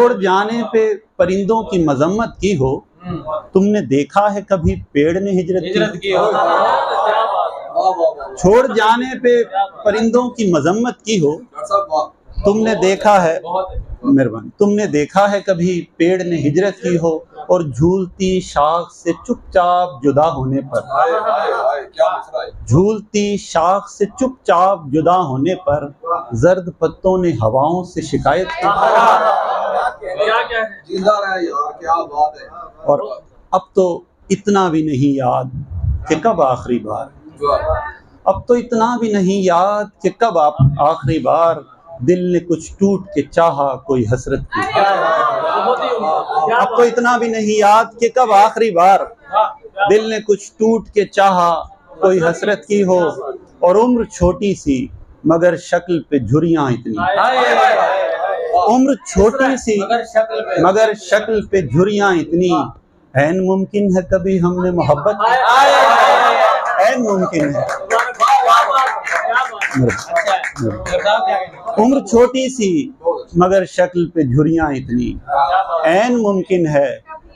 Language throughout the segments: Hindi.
छोड़ जाने पे परिंदों की मजम्मत की हो, तुमने देखा है कभी पेड़ ने हिजरत की हो? छोड़ जाने पे परिंदों की मजम्मत की हो, तुमने देखा है, मेहरबानी, तुमने देखा है कभी पेड़ ने हिजरत की हो? और झूलती शाख से चुपचाप जुदा होने पर, झूलती शाख से चुपचाप जुदा होने पर जर्द पत्तों ने हवाओं से शिकायत की। और अब तो इतना भी नहीं याद कि कब आखिरी बार, अब तो इतना भी नहीं याद कि कब आखिरी बार दिल ने कुछ टूट के चाहा कोई हसरत की। अब तो इतना भी नहीं याद कि कब आखिरी बार दिल ने कुछ टूट के चाहा कोई हसरत की हो। और उम्र छोटी सी मगर शक्ल पे झुर्रियां इतनी, उम्र छोटी सी मगर शक्ल पे झुर्रियां इतनी। ऐन मुमकिन है कभी हमने मोहब्बत की, ऐन मुमकिन है। उम्र छोटी सी मगर शक्ल पे झुर्रियां इतनी। ऐन मुमकिन है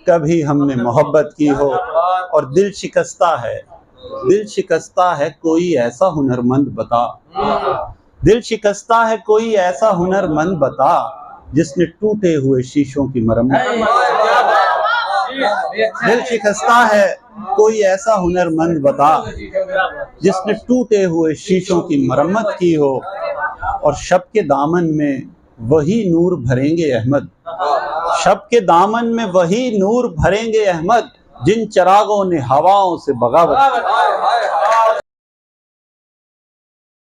कभी हमने मोहब्बत की हो। और दिल शिकस्ता है, दिल शिकस्ता है कोई ऐसा हुनरमंद बता, दिल शिकस्ता है कोई ऐसा हुनरमंद बता जिसने टूटे हुए शीशों की मरम्मत। दिल शिकस्ता है कोई ऐसा हुनरमंद बता जिसने टूटे हुए शीशों की मरम्मत की हो। और शब के दामन में वही नूर भरेंगे अहमद, शब के दामन में वही नूर भरेंगे अहमद जिन चरागों ने हवाओं से बगावत।